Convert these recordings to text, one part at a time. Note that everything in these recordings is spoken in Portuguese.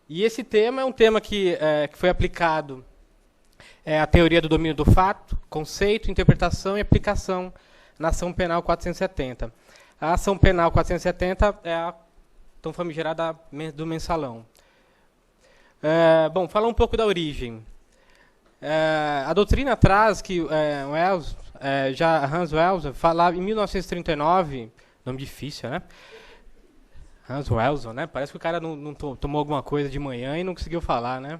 E esse tema é um tema que foi aplicado à teoria do domínio do fato, conceito, interpretação e aplicação na ação penal 470. A ação penal 470 é a tão famigerada do mensalão. Bom, falar um pouco da origem. A doutrina traz que Hans Wells falava em 1939, nome difícil, né? Hans Wells, né? Parece que o cara não tomou alguma coisa de manhã e não conseguiu falar, né?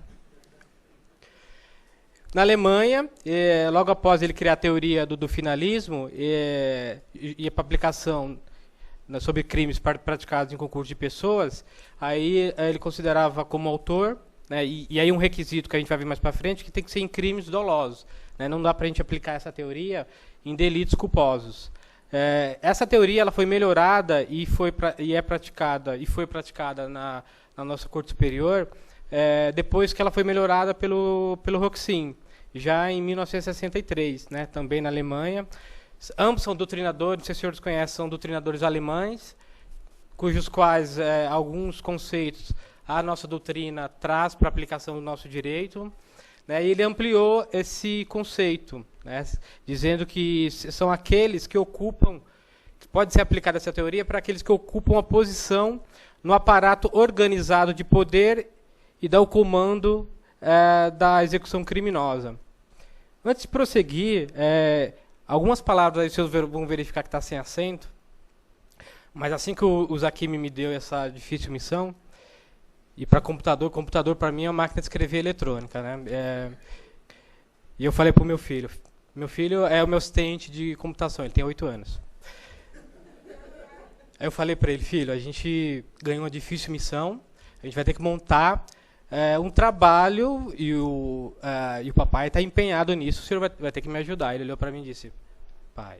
Na Alemanha, logo após ele criar a teoria do finalismo e a aplicação sobre crimes praticados em concurso de pessoas, aí ele considerava como autor, né, e aí um requisito que a gente vai ver mais para frente, que tem que ser em crimes dolosos, né, não dá para a gente aplicar essa teoria em delitos culposos. Essa teoria ela foi melhorada e foi praticada na nossa Corte Superior depois que ela foi melhorada pelo Roxin, já em 1963, né, também na Alemanha. Ambos são doutrinadores, não sei se os senhores conhecem, são doutrinadores alemães, cujos quais alguns conceitos a nossa doutrina traz para a aplicação do nosso direito, né, e ele ampliou esse conceito, né, dizendo que são aqueles que ocupam, que pode ser aplicada essa teoria para aqueles que ocupam a posição no aparato organizado de poder e dá o comando da execução criminosa. Antes de prosseguir, algumas palavras aí vocês vão verificar que está sem acento, mas assim que o Zaquim me deu essa difícil missão, e para computador para mim é uma máquina de escrever eletrônica, né? E eu falei para o meu filho é o meu assistente de computação, ele tem 8 anos. Aí eu falei para ele, filho, a gente ganhou uma difícil missão, a gente vai ter que montar um trabalho e o papai está empenhado nisso, o senhor vai ter que me ajudar. Ele olhou para mim e disse, pai,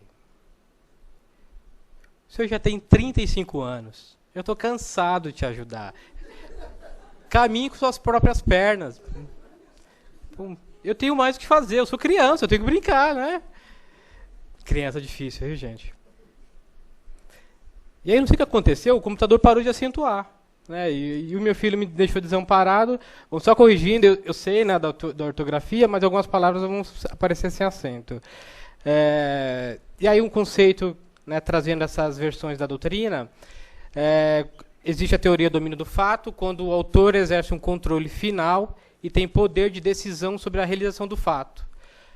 o senhor já tem 35 anos, eu estou cansado de te ajudar. Caminhe com suas próprias pernas. Eu tenho mais o que fazer, eu sou criança, eu tenho que brincar, né? Criança difícil, viu, gente? E aí não sei o que aconteceu, o computador parou de acentuar. Né, e o meu filho me deixou desamparado. Bom, só corrigindo, eu sei, né, da ortografia, mas algumas palavras vão aparecer sem acento. E aí um conceito, né, trazendo essas versões da doutrina, existe a teoria do domínio do fato, quando o autor exerce um controle final e tem poder de decisão sobre a realização do fato.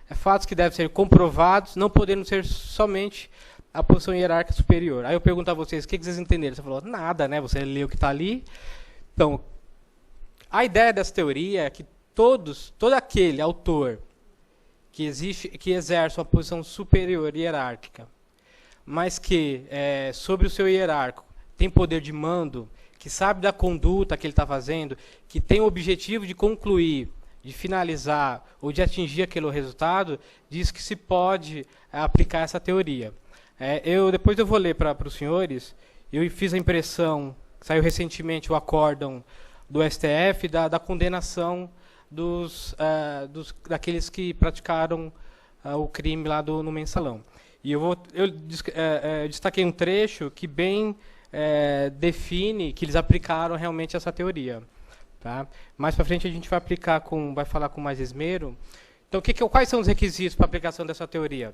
Fatos que devem ser comprovados, não podendo ser somente a posição hierárquica superior. Aí eu pergunto a vocês, o que vocês entenderam? Você falou, nada, né? Você leu o que está ali. Então, a ideia dessa teoria é que todo aquele autor que exerce uma posição superior hierárquica, mas que, sobre o seu hierárquico, tem poder de mando, que sabe da conduta que ele está fazendo, que tem o objetivo de concluir, de finalizar ou de atingir aquele resultado, diz que se pode aplicar essa teoria. Depois eu vou ler para os senhores. Eu fiz a impressão, saiu recentemente o acórdão do STF da condenação daqueles que praticaram o crime lá no mensalão. E eu destaquei um trecho que bem define que eles aplicaram realmente essa teoria. Tá? Mais para frente a gente vai falar com mais esmero. Então, quais são os requisitos para a aplicação dessa teoria?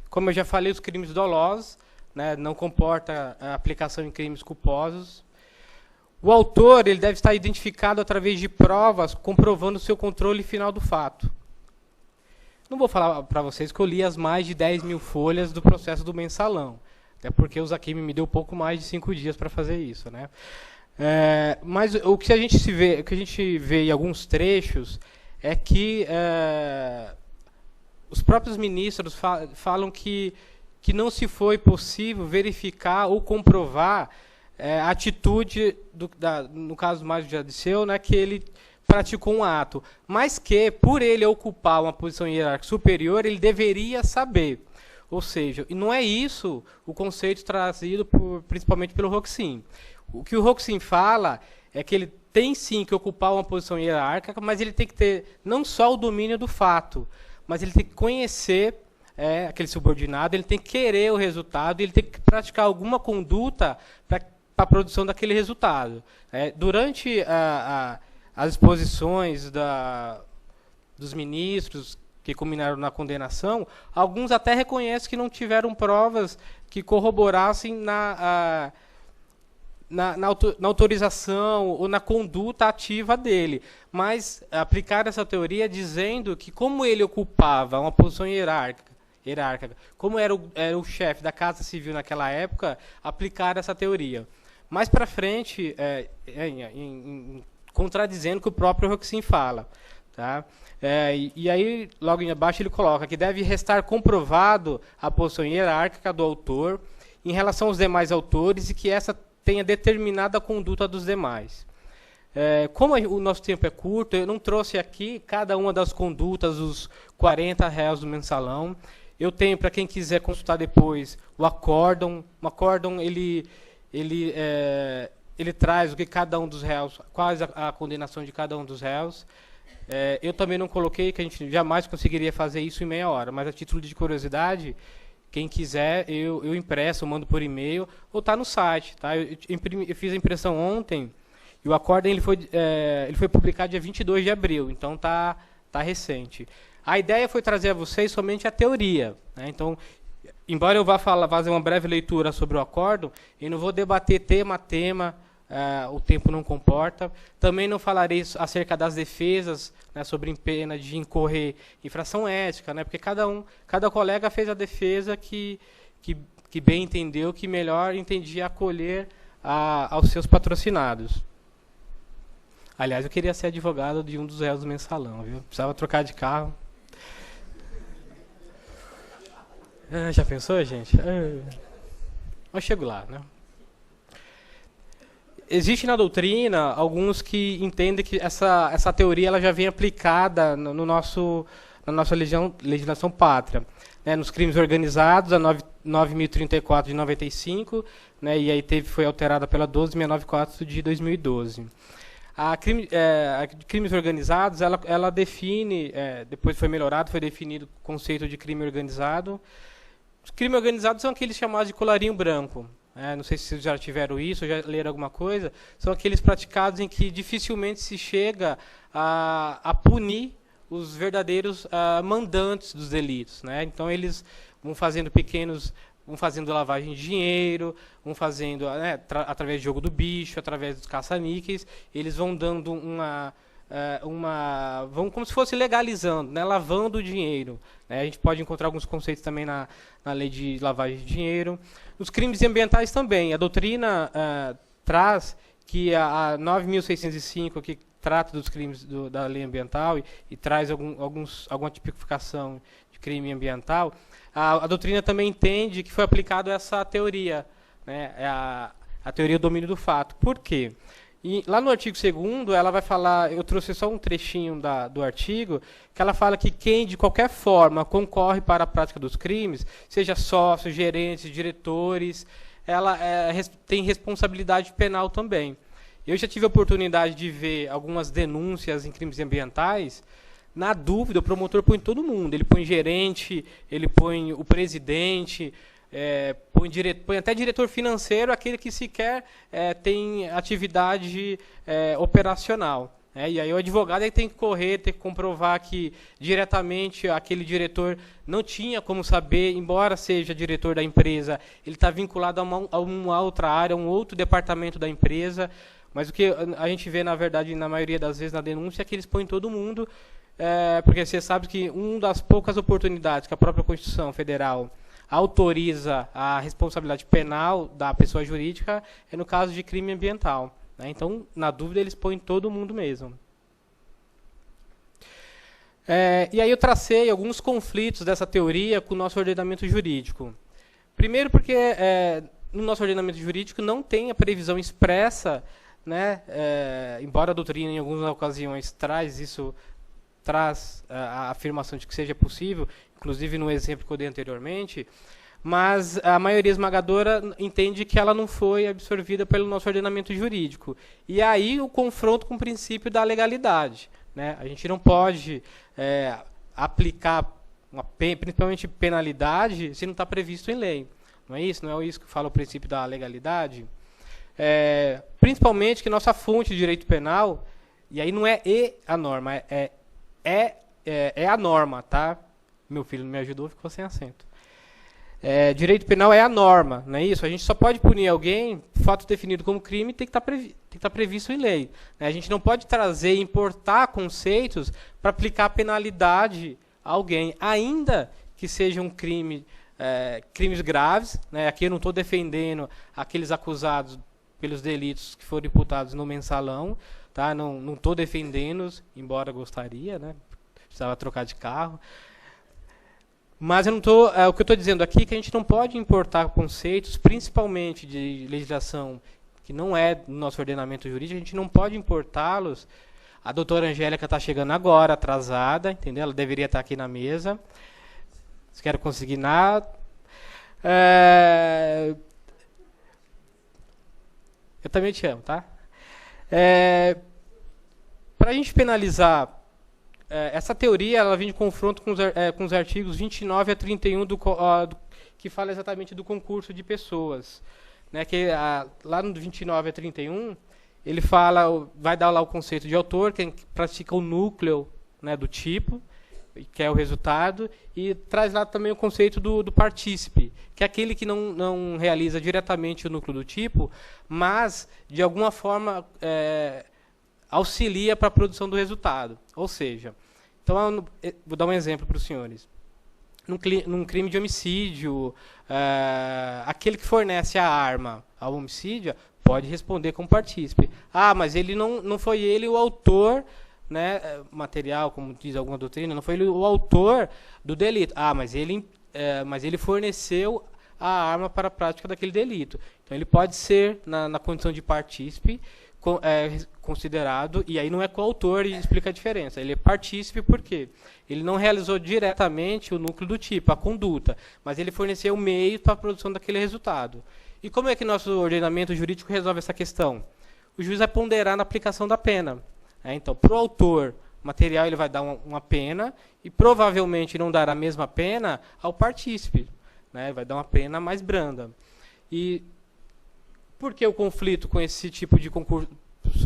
Como eu já falei, os crimes dolosos, né, não comporta a aplicação em crimes culposos. O autor ele deve estar identificado através de provas comprovando o seu controle final do fato. Não vou falar para vocês que eu li as mais de 10 mil folhas do processo do mensalão, até porque o Zaquim me deu pouco mais de 5 dias para fazer isso, né? Mas o que a gente vê em alguns trechos é que os próprios ministros falam que não se foi possível verificar ou comprovar a atitude, no caso do Mário de Adisseu, né, que ele praticou um ato, mas que, por ele ocupar uma posição hierárquica superior, ele deveria saber. Ou seja, e não é isso o conceito trazido principalmente pelo Roxin. O que o Roxin fala é que ele tem sim que ocupar uma posição hierárquica, mas ele tem que ter não só o domínio do fato, mas ele tem que conhecer aquele subordinado, ele tem que querer o resultado, ele tem que praticar alguma conduta para a produção daquele resultado. Durante as exposições dos ministros que culminaram na condenação, alguns até reconhecem que não tiveram provas que corroborassem na autorização ou na conduta ativa dele, mas aplicar essa teoria dizendo que, como ele ocupava uma posição hierárquica, como era o chefe da Casa Civil naquela época, aplicar essa teoria. Mais para frente, contradizendo o que o próprio Roxin fala. Tá? E aí, logo abaixo, ele coloca que deve restar comprovado a posição hierárquica do autor em relação aos demais autores e que essa tenha determinado a conduta dos demais. Como o nosso tempo é curto, eu não trouxe aqui cada uma das condutas, os R$40 do mensalão. Eu tenho, para quem quiser consultar depois, o acórdão. O acórdão, ele traz o que cada um dos réus, quase a condenação de cada um dos réus. Eu também não coloquei, que a gente jamais conseguiria fazer isso em meia hora, mas a título de curiosidade, quem quiser, eu impresso, eu mando por e-mail, ou está no site. Tá? Eu fiz a impressão ontem, e o acórdão ele foi publicado dia 22 de abril, então está recente. A ideia foi trazer a vocês somente a teoria. Né? Então, embora eu vá fazer uma breve leitura sobre o acórdão, eu não vou debater tema a tema, o tempo não comporta. Também não falarei acerca das defesas, né, sobre pena de incorrer infração ética, né, porque cada colega fez a defesa que bem entendeu, que melhor entendia acolher aos seus patrocinados. Aliás, eu queria ser advogado de um dos réus do mensalão, viu? Precisava trocar de carro. Já pensou, gente? Eu chego lá, né? Existe na doutrina alguns que entendem que essa teoria ela já vem aplicada na nossa legislação pátria, né? Nos crimes organizados, a 9.034 de 95, né? E aí foi alterada pela 12.694 de 2012. A crimes organizados, ela define, depois foi melhorado, foi definido o conceito de crime organizado. Os crimes organizados são aqueles chamados de colarinho branco. Não sei se vocês já tiveram isso, já leram alguma coisa. São aqueles praticados em que dificilmente se chega a punir os verdadeiros mandantes dos delitos. Né? Então, eles vão fazendo lavagem de dinheiro, vão fazendo, através de jogo do bicho, através dos caça-níqueis, eles vão dando vão como se fosse legalizando, né, lavando o dinheiro. Né? A gente pode encontrar alguns conceitos também na lei de lavagem de dinheiro. Os crimes ambientais também. A doutrina traz que a 9.605, que trata dos crimes da lei ambiental e traz alguma tipificação de crime ambiental, a doutrina também entende que foi aplicado essa teoria, né, a teoria do domínio do fato. Por quê? E lá no artigo 2º, ela vai falar, eu trouxe só um trechinho do artigo, que ela fala que quem, de qualquer forma, concorre para a prática dos crimes, seja sócios, gerentes, diretores, ela tem responsabilidade penal também. Eu já tive a oportunidade de ver algumas denúncias em crimes ambientais. Na dúvida, o promotor põe todo mundo. Ele põe gerente, ele põe o presidente, põe até diretor financeiro, aquele que sequer tem atividade operacional. E aí o advogado tem que correr, tem que comprovar que diretamente aquele diretor não tinha como saber, embora seja diretor da empresa, ele está vinculado a uma outra área, a um outro departamento da empresa. Mas o que a gente vê, na verdade, na maioria das vezes na denúncia, é que eles põem todo mundo, porque você sabe que uma das poucas oportunidades que a própria Constituição Federal autoriza a responsabilidade penal da pessoa jurídica é no caso de crime ambiental. Né? Então, na dúvida, eles põem todo mundo mesmo. E aí eu tracei alguns conflitos dessa teoria com o nosso ordenamento jurídico. Primeiro porque no nosso ordenamento jurídico não tem a previsão expressa, né, embora a doutrina em algumas ocasiões traz a afirmação de que seja possível, inclusive no exemplo que eu dei anteriormente, mas a maioria esmagadora entende que ela não foi absorvida pelo nosso ordenamento jurídico. E aí o confronto com o princípio da legalidade. Né? A gente não pode aplicar, principalmente penalidade, se não está previsto em lei. Não é isso? Não é isso que fala o princípio da legalidade? Principalmente que nossa fonte de direito penal, E aí não é a norma, é a norma, tá? Meu filho não me ajudou, ficou sem acento. Direito penal é a norma, não é isso? A gente só pode punir alguém, fato definido como crime, tem que estar previsto em lei. Né? A gente não pode trazer e importar conceitos para aplicar penalidade a alguém, ainda que seja um crime, crimes graves. Né? Aqui eu não estou defendendo aqueles acusados pelos delitos que foram imputados no mensalão, tá? Não estou defendendo-os, embora gostaria, né? Precisava trocar de carro. Mas eu não tô, o que eu estou dizendo aqui é que a gente não pode importar conceitos, principalmente de legislação que não é do nosso ordenamento jurídico, a gente não pode importá-los. A doutora Angélica está chegando agora, atrasada, entendeu? Ela deveria estar aqui na mesa. Se quero conseguir nada. Eu também te amo, tá? Para a gente penalizar, essa teoria ela vem de confronto com os artigos 29 a 31 que fala exatamente do concurso de pessoas. Né, que, lá no 29 a 31, ele vai dar lá o conceito de autor, que pratica o núcleo, né, do tipo, que é o resultado, e traz lá também o conceito do partícipe, que é aquele que não realiza diretamente o núcleo do tipo, mas, de alguma forma, auxilia para a produção do resultado. Ou seja, então, vou dar um exemplo para os senhores. Num crime de homicídio, aquele que fornece a arma ao homicídio pode responder como partícipe. Mas ele não foi ele o autor, né, material, como diz alguma doutrina, não foi ele o autor do delito. Mas ele forneceu a arma para a prática daquele delito. Então, ele pode ser, na condição de partícipe, considerado, e aí não é coautor, e explica a diferença. Ele é partícipe por quê? Ele não realizou diretamente o núcleo do tipo, a conduta, mas ele forneceu o meio para a produção daquele resultado. E como é que nosso ordenamento jurídico resolve essa questão? O juiz vai ponderar na aplicação da pena. Então, para o autor material, ele vai dar uma pena, e provavelmente não dará a mesma pena ao partícipe. Né? Vai dar uma pena mais branda. E por que o conflito com esse tipo de concurso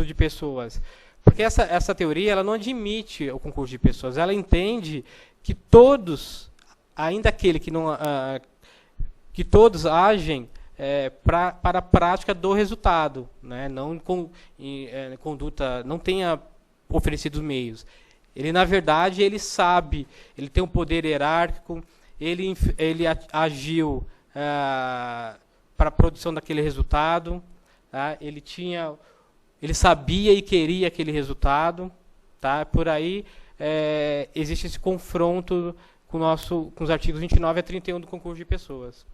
de pessoas? Porque essa teoria ela não admite o concurso de pessoas. Ela entende que todos, ainda aquele que não, que todos agem para a prática do resultado, né? Não conduta, não tenha oferecido meios. Ele na verdade ele sabe, ele tem um poder hierárquico, ele agiu para a produção daquele resultado, tá? Ele sabia e queria aquele resultado, tá? Por aí existe esse confronto com os artigos 29 a 31 do concurso de pessoas.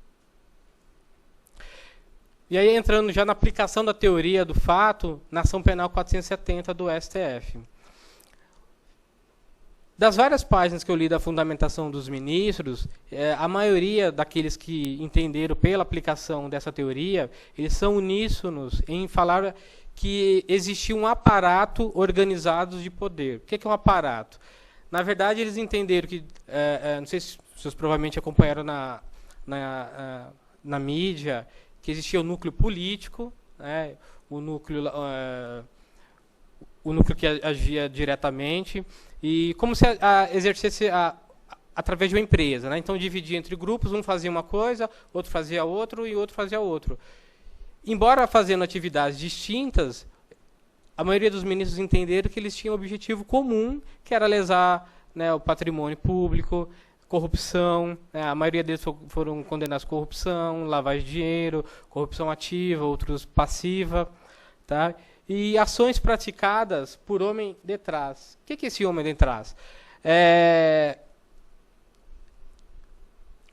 E aí entrando já na aplicação da teoria do fato na ação penal 470 do STF. Das várias páginas que eu li da fundamentação dos ministros, a maioria daqueles que entenderam pela aplicação dessa teoria, eles são uníssonos em falar que existia um aparato organizado de poder. O que é um aparato? Na verdade, eles entenderam que, não sei se vocês provavelmente acompanharam na mídia, que existia o núcleo político, né, o núcleo que agia diretamente, e como se exercesse através de uma empresa. Né? Então, dividia entre grupos, um fazia uma coisa, outro fazia outro e outro fazia outro. Embora fazendo atividades distintas, a maioria dos ministros entenderam que eles tinham um objetivo comum, que era lesar, né, o patrimônio público, corrupção. Né? A maioria deles foram condenados a corrupção, lavagem de dinheiro, corrupção ativa, outros passiva. Tá? E ações praticadas por homem detrás. O que é esse homem detrás?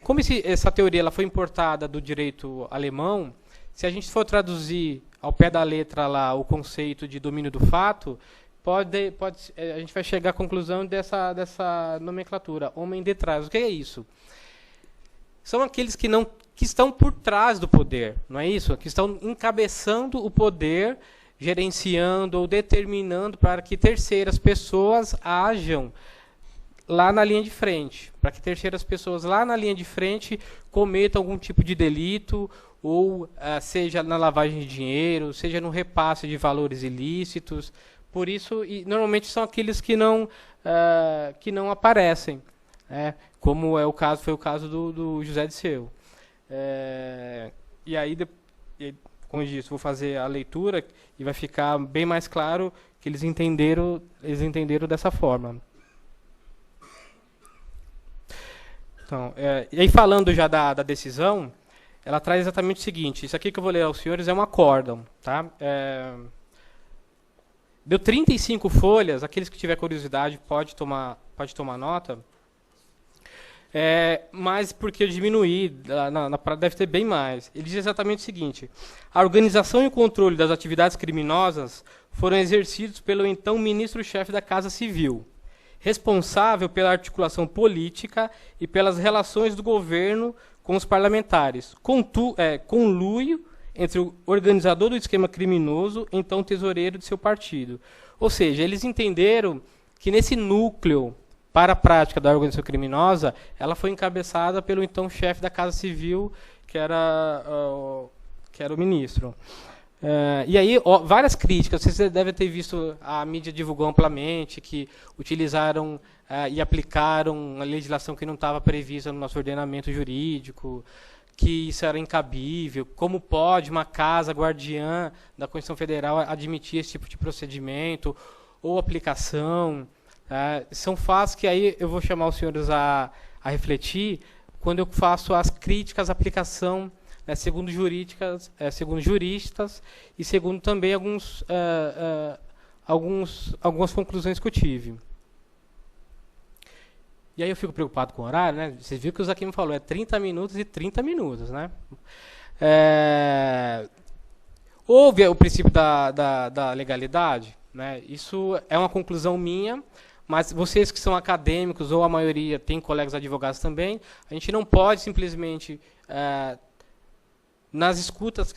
Como essa teoria ela foi importada do direito alemão, se a gente for traduzir ao pé da letra lá o conceito de domínio do fato, a gente vai chegar à conclusão dessa nomenclatura, homem detrás. O que é isso? São aqueles que estão por trás do poder, não é isso? Que estão encabeçando o poder, gerenciando ou determinando para que terceiras pessoas ajam lá na linha de frente, para que terceiras pessoas lá na linha de frente cometam algum tipo de delito, ou seja na lavagem de dinheiro, seja no repasse de valores ilícitos, Por isso, e normalmente são aqueles que não aparecem, né? Como foi o caso do José Disseu. E aí, como eu disse, vou fazer a leitura e vai ficar bem mais claro que eles entenderam dessa forma. Então, e aí falando já da decisão, ela traz exatamente o seguinte: isso aqui que eu vou ler aos senhores é um acórdão, tá? Deu 35 folhas, aqueles que tiver curiosidade pode tomar nota. Mas porque eu diminuí, deve ter bem mais. Ele diz exatamente o seguinte: a organização e o controle das atividades criminosas foram exercidos pelo então ministro-chefe da Casa Civil, responsável pela articulação política e pelas relações do governo com os parlamentares, conluio entre o organizador do esquema criminoso, então tesoureiro de seu partido. Ou seja, eles entenderam que nesse núcleo para a prática da organização criminosa, ela foi encabeçada pelo então chefe da Casa Civil, que era o ministro. E aí, várias críticas, vocês devem ter visto, a mídia divulgou amplamente, que utilizaram e aplicaram a legislação que não estava prevista no nosso ordenamento jurídico, que isso era incabível, como pode uma casa guardiã da Constituição Federal admitir esse tipo de procedimento ou aplicação. São fatos que aí eu vou chamar os senhores a refletir quando eu faço as críticas à aplicação, né, segundo juristas e segundo também algumas conclusões que eu tive. E aí eu fico preocupado com o horário, né? Vocês viram que o Zaquim me falou, 30 minutos e 30 minutos, né? Houve o princípio da legalidade, né? Isso é uma conclusão minha, mas vocês que são acadêmicos, ou a maioria tem colegas advogados também, a gente não pode simplesmente, nas escutas,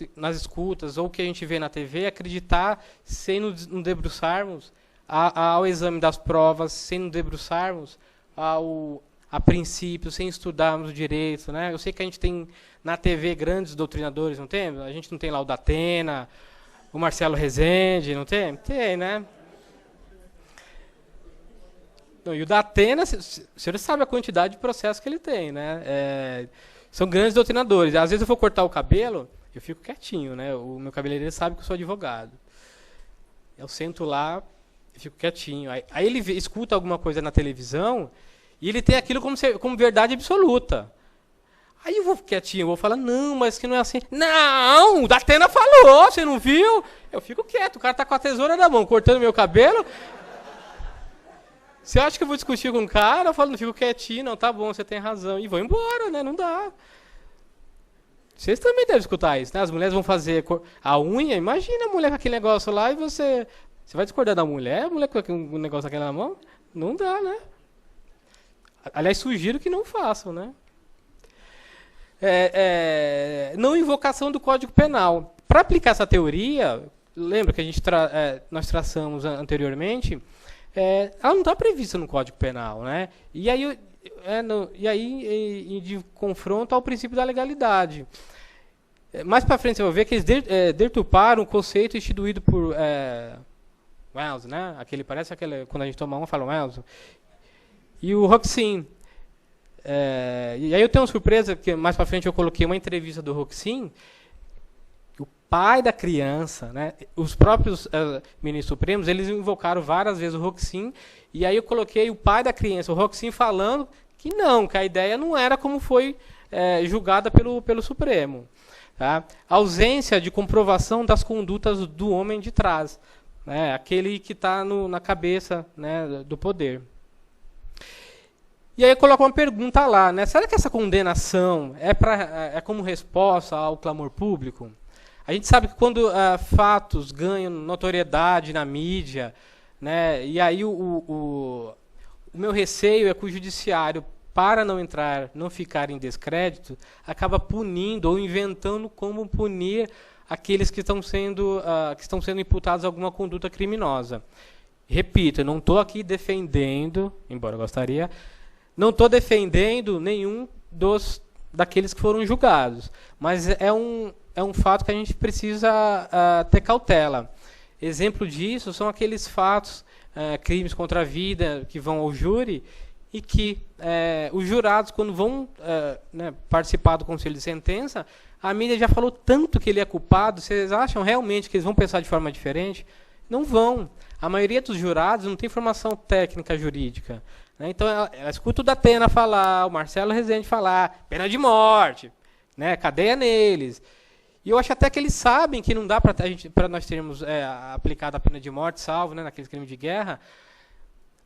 ou o que a gente vê na TV, acreditar sem nos debruçarmos ao exame das provas, sem nos debruçarmos a princípio, sem estudarmos o direito, né? Eu sei que a gente tem na TV grandes doutrinadores, não tem? A gente não tem lá o Datena, o Marcelo Rezende, não tem? Tem, né? Não, e o Datena, o senhor sabe a quantidade de processos que ele tem, né? São grandes doutrinadores. Às vezes eu vou cortar o cabelo, eu fico quietinho, né? O meu cabeleireiro sabe que eu sou advogado. Eu sento lá e fico quietinho. Aí ele escuta alguma coisa na televisão e ele tem aquilo como verdade absoluta. Aí eu vou quietinho, eu vou falar, não, mas que não é assim. Não, o Datena falou, você não viu? Eu fico quieto, o cara tá com a tesoura na mão, cortando meu cabelo. Você acha que eu vou discutir com o cara? Eu falo, não, fico quietinho, não, tá bom, você tem razão. E vou embora, né? Não dá. Vocês também devem escutar isso, né? As mulheres vão fazer a unha, imagina a mulher com aquele negócio lá e você vai discordar da mulher? A mulher com um negócio daquele na mão? Não dá, né? Aliás, sugiro que não façam, né? Não invocação do Código Penal. Para aplicar essa teoria, lembra que nós traçamos anteriormente, ela não está prevista no Código Penal, né? E aí, de confronto ao princípio da legalidade. Mais para frente você vai ver que eles deturparam o conceito instituído por Wells, né? Parece aquele quando a gente toma fala Wells. E o Roxin. E aí eu tenho uma surpresa, que mais para frente eu coloquei uma entrevista do Roxin, o pai da criança, né? Os próprios ministros supremos, eles invocaram várias vezes o Roxin, e aí eu coloquei o pai da criança, o Roxin, falando que a ideia não era como foi julgada pelo Supremo. Tá? Ausência de comprovação das condutas do homem de trás, né? Aquele que está na cabeça, né, do poder. E aí eu coloco uma pergunta lá, né? Será que essa condenação é como resposta ao clamor público? A gente sabe que quando fatos ganham notoriedade na mídia, né? E aí o meu receio é que o judiciário, para não ficar em descrédito, acaba punindo ou inventando como punir aqueles que estão sendo imputados a alguma conduta criminosa. Repito, eu não estou aqui defendendo, embora eu gostaria, não estou defendendo nenhum daqueles que foram julgados, mas é um fato que a gente precisa ter cautela. Exemplo disso são aqueles fatos, crimes contra a vida, que vão ao júri, e que os jurados, quando vão participar do conselho de sentença, a mídia já falou tanto que ele é culpado. Vocês acham realmente que eles vão pensar de forma diferente? Não vão. A maioria dos jurados não tem formação técnica jurídica, né? Então, ela escuta o Datena falar, o Marcelo Rezende falar, pena de morte, né? Cadeia neles. E eu acho até que eles sabem que não dá para nós termos aplicado a pena de morte, salvo, né, naqueles crimes de guerra,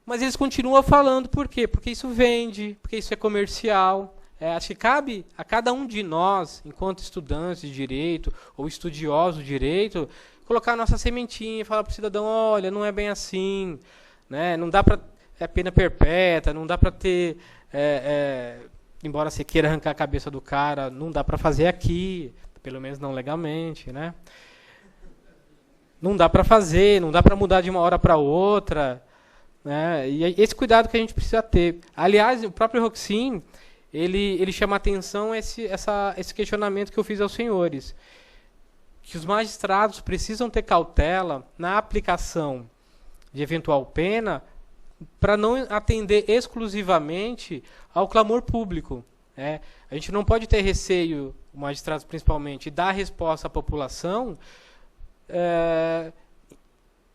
mas eles continuam falando. Por quê? Porque isso vende, porque isso é comercial. Acho que cabe a cada um de nós, enquanto estudantes de direito ou estudiosos de direito, colocar a nossa sementinha e falar para o cidadão: olha, não é bem assim, né? Não dá para pena perpétua, não dá para ter, embora você queira arrancar a cabeça do cara, não dá para fazer aqui, pelo menos não legalmente, né? Não dá para fazer, não dá para mudar de uma hora para outra, né? E esse cuidado que a gente precisa ter. Aliás, o próprio Roxin, ele chama a atenção esse questionamento que eu fiz aos senhores, que os magistrados precisam ter cautela na aplicação de eventual pena para não atender exclusivamente ao clamor público. A gente não pode ter receio, o magistrado principalmente, dar resposta à população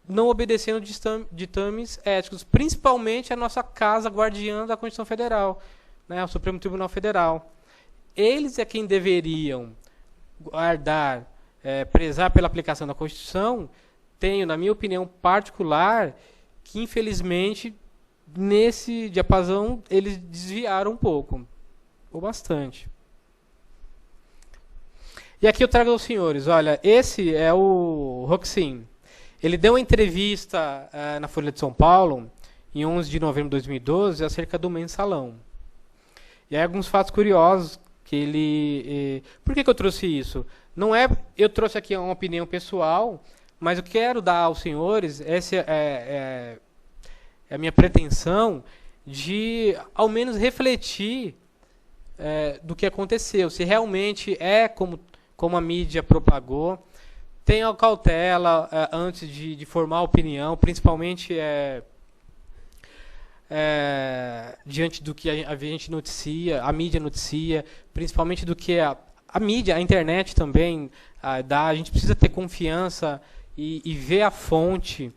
não obedecendo ditames éticos, principalmente a nossa casa guardiã da Constituição Federal, né, o Supremo Tribunal Federal. Eles é quem deveriam guardar, prezar pela aplicação da Constituição. Tenho, na minha opinião particular, que infelizmente nesse diapasão eles desviaram um pouco, ou bastante. E aqui eu trago aos senhores, olha, esse é o Roxin. Ele deu uma entrevista na Folha de São Paulo, em 11 de novembro de 2012, acerca do mensalão. E aí alguns fatos curiosos que ele... Por que eu trouxe isso? Não é... Eu trouxe aqui uma opinião pessoal, mas eu quero dar aos senhores, essa é a minha pretensão, de ao menos refletir do que aconteceu. Se realmente é como a mídia propagou. Tenha cautela antes de formar opinião, principalmente diante do que a gente noticia, a mídia noticia, principalmente do que a mídia, a internet também dá. A gente precisa ter confiança e ver a fonte.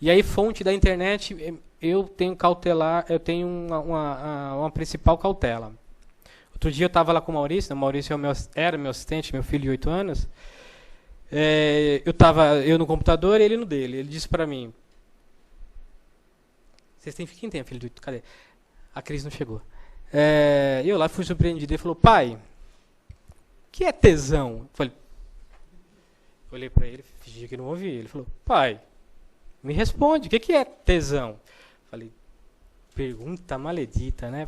E aí, fonte da internet, eu tenho uma principal cautela. Outro dia eu estava lá com o Maurício, né? O Maurício era meu assistente, meu filho de 8 anos. Eu no computador e ele no dele. Ele disse para mim: quem tem filho de 8? Cadê? A Cris não chegou. Eu lá fui surpreendido. Ele falou: pai, o que é tesão? Eu olhei para ele, fingi que não ouvi. Ele falou: pai, me responde, o que é tesão? Falei: pergunta maledita, né?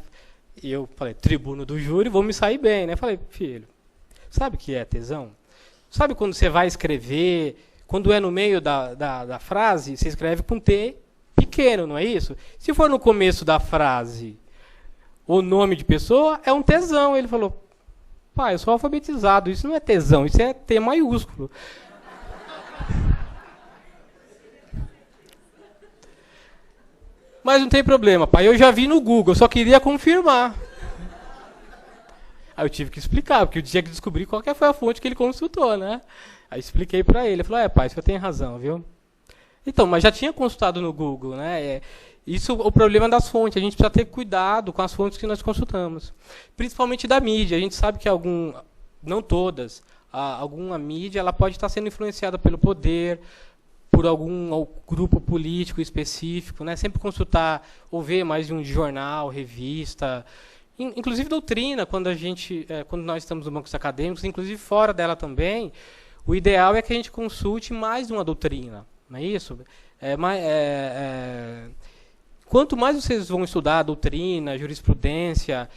E eu falei: tribuno do júri, vou me sair bem, né? Falei: filho, sabe o que é tesão? Sabe quando você vai escrever, quando é no meio da frase, você escreve com T pequeno, não é isso? Se for no começo da frase o nome de pessoa, é um tesão. Ele falou: pai, eu sou alfabetizado, isso não é tesão, isso é T maiúsculo. Mas não tem problema, pai, eu já vi no Google, eu só queria confirmar. Aí eu tive que explicar, porque eu tinha que descobrir qual que foi a fonte que ele consultou, né? Aí expliquei para ele, ele falou: pai, você tem razão, viu? Então, mas já tinha consultado no Google, né? Isso é o problema das fontes, a gente precisa ter cuidado com as fontes que nós consultamos. Principalmente da mídia, a gente sabe que não todas, alguma mídia ela pode estar sendo influenciada pelo poder, por algum grupo político específico, né? Sempre consultar ou ver mais de um jornal, revista, inclusive doutrina, quando nós estamos no bancos acadêmicos, inclusive fora dela também, o ideal é que a gente consulte mais de uma doutrina, não é isso? Quanto mais vocês vão estudar a doutrina, jurisprudência,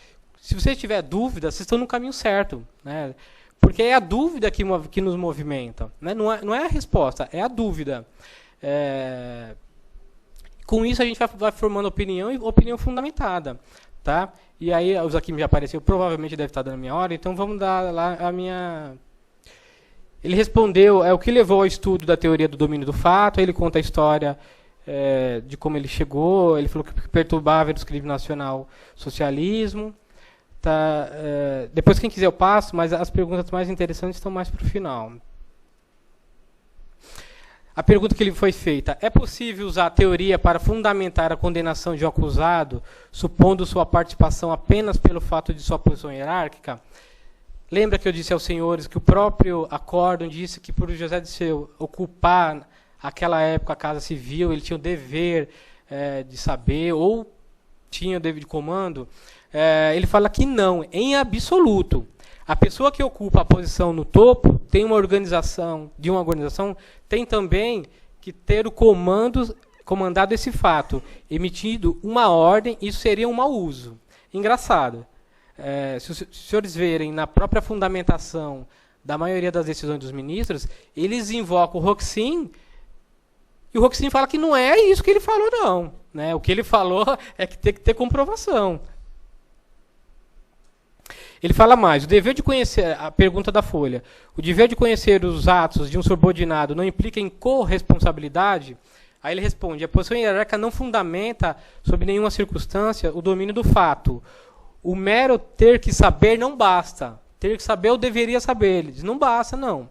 se vocês tiverem dúvida, vocês estão no caminho certo, né? Porque é a dúvida que nos movimenta, né? Não é a resposta, é a dúvida. Com isso a gente vai formando opinião, e opinião fundamentada. Tá? E aí, os aqui já apareceu, provavelmente deve estar dando a minha hora, então vamos dar lá a minha... Ele respondeu o que levou ao estudo da teoria do domínio do fato. Ele conta a história de como ele chegou. Ele falou que o que perturbava era o crime nacional socialismo. Tá, depois, quem quiser eu passo, mas as perguntas mais interessantes estão mais para o final. A pergunta que lhe foi feita: é possível usar a teoria para fundamentar a condenação de um acusado, supondo sua participação apenas pelo fato de sua posição hierárquica? Lembra que eu disse aos senhores que o próprio acórdão disse que por José Dirceu ocupar aquela época a Casa Civil, ele tinha o dever de saber, ou tinha o dever de comando? Ele fala que não, em absoluto. A pessoa que ocupa a posição no topo tem uma organização, tem também que ter o comandado esse fato, emitido uma ordem. Isso seria um mau uso. Engraçado. Se os senhores verem na própria fundamentação da maioria das decisões dos ministros, eles invocam o Roxin, e o Roxin fala que não é isso que ele falou, não. Né? O que ele falou é que tem que ter comprovação. Ele fala mais: o dever de conhecer, a pergunta da Folha, o dever de conhecer os atos de um subordinado não implica em corresponsabilidade? Aí ele responde: a posição hierárquica não fundamenta, sob nenhuma circunstância, o domínio do fato. O mero ter que saber não basta. Ter que saber, eu deveria saber. Ele diz: não basta, não.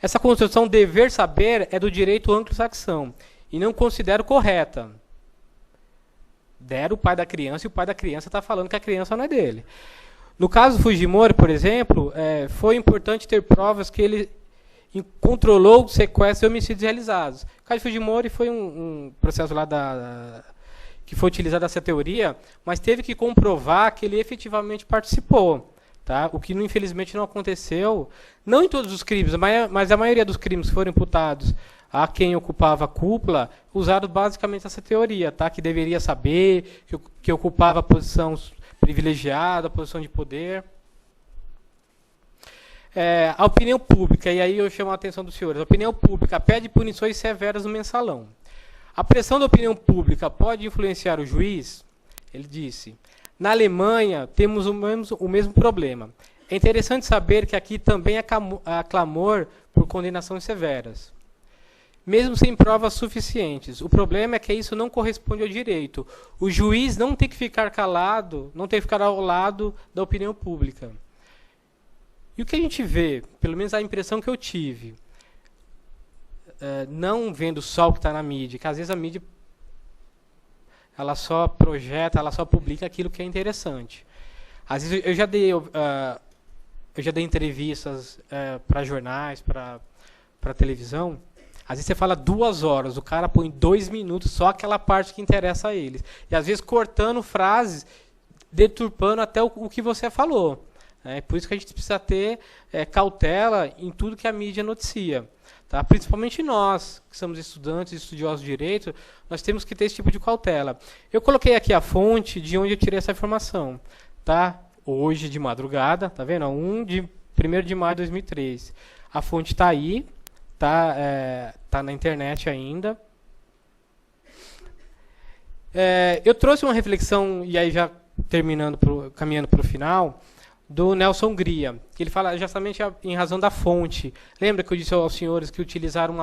Essa construção dever saber é do direito anglo-saxão e não considero correta. Deram o pai da criança e o pai da criança está falando que a criança não é dele. No caso do Fujimori, por exemplo, foi importante ter provas que ele controlou sequestros e homicídios realizados. O caso de Fujimori foi um processo lá que foi utilizada essa teoria, mas teve que comprovar que ele efetivamente participou. Tá? O que infelizmente não aconteceu, não em todos os crimes, mas a maioria dos crimes que foram imputados a quem ocupava a cúpula, usaram basicamente essa teoria, tá? Que deveria saber, que ocupava a posição privilegiada, a posição de poder. A opinião pública, e aí eu chamo a atenção dos senhores, a opinião pública pede punições severas no mensalão. A pressão da opinião pública pode influenciar o juiz? Ele disse: na Alemanha temos o mesmo problema. É interessante saber que aqui também há clamor por condenações severas, mesmo sem provas suficientes. O problema é que isso não corresponde ao direito. O juiz não tem que ficar calado, não tem que ficar ao lado da opinião pública. E o que a gente vê, pelo menos a impressão que eu tive, não vendo só o que está na mídia, que às vezes a mídia ela só projeta, ela só publica aquilo que é interessante. Às vezes eu já dei entrevistas para jornais, para televisão. Às vezes você fala 2 horas, o cara põe 2 minutos, só aquela parte que interessa a eles. E às vezes cortando frases, deturpando até o que você falou. Por isso que a gente precisa ter cautela em tudo que a mídia noticia. Tá? Principalmente nós, que somos estudantes e estudiosos de direito, nós temos que ter esse tipo de cautela. Eu coloquei aqui a fonte de onde eu tirei essa informação. Tá? Hoje de madrugada, tá vendo? 1 de maio de 2003. A fonte está aí. Tá na internet ainda. Eu trouxe uma reflexão, e aí já caminhando para o final, do Nelson Gria, que ele fala justamente em razão da fonte. Lembra que eu disse aos senhores que utilizaram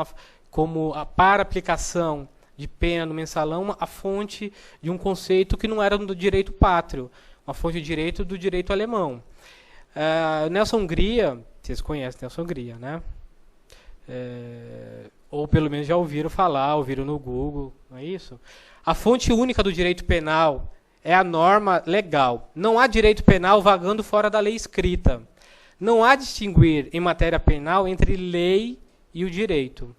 para aplicação de pena no mensalão a fonte de um conceito que não era do direito pátrio, uma fonte de direito do direito alemão. Nelson Gria, vocês conhecem Nelson Gria, né? Ou pelo menos já ouviram no Google, não é isso? A fonte única do direito penal é a norma legal. Não há direito penal vagando fora da lei escrita. Não há distinguir em matéria penal entre lei e o direito.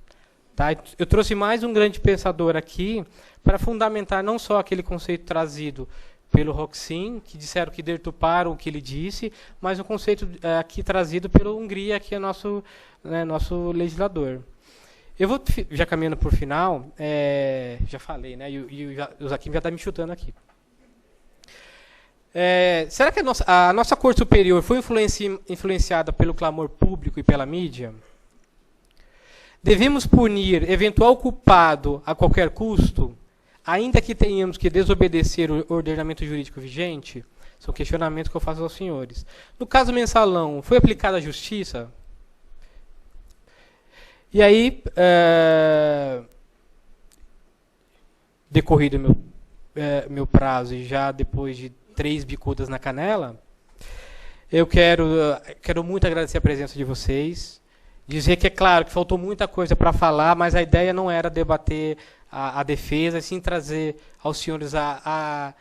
Tá? Eu trouxe mais um grande pensador aqui para fundamentar não só aquele conceito trazido pelo Roxin, que disseram que deturparam o que ele disse, mas um conceito aqui trazido pelo Hungria, que é nosso legislador. Eu vou, já caminhando por final, já falei, né? E o Zaquim já está me chutando aqui. Será que a nossa Corte Superior foi influenciada pelo clamor público e pela mídia? Devemos punir eventual culpado a qualquer custo, ainda que tenhamos que desobedecer o ordenamento jurídico vigente? São questionamentos que eu faço aos senhores. No caso mensalão, foi aplicada a justiça? E aí, decorrido meu prazo e já depois de 3 bicudas na canela, eu quero muito agradecer a presença de vocês. Dizer que é claro que faltou muita coisa para falar, mas a ideia não era debater a defesa, e sim trazer aos senhores a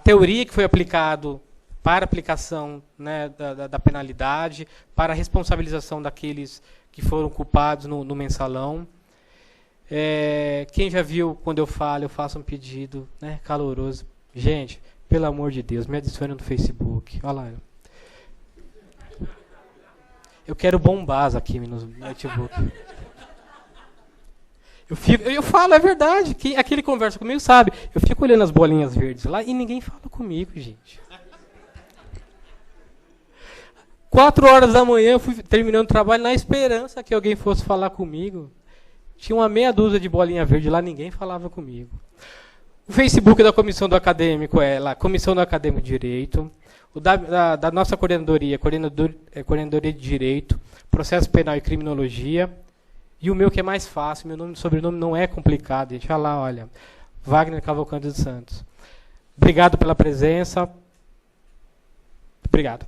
teoria que foi aplicado para a aplicação, né, da penalidade, para a responsabilização daqueles que foram culpados no mensalão. Quem já viu, quando eu falo, eu faço um pedido, né, caloroso. Gente, pelo amor de Deus, me adicione no Facebook. Olha lá. Eu quero bombás aqui no notebook. Eu falo, é verdade. Aquele conversa comigo sabe. Eu fico olhando as bolinhas verdes lá e ninguém fala comigo, gente. 4 horas da manhã eu fui terminando o trabalho na esperança que alguém fosse falar comigo. Tinha uma meia dúzia de bolinha verde lá, ninguém falava comigo. O Facebook da Comissão do Acadêmico é lá, Comissão do Acadêmico de Direito. O da nossa coordenadoria, Coordenadoria de Direito, Processo Penal e Criminologia. E o meu que é mais fácil, meu sobrenome não é complicado, gente. Olha lá, olha. Wagner Cavalcante dos Santos. Obrigado pela presença. Obrigado.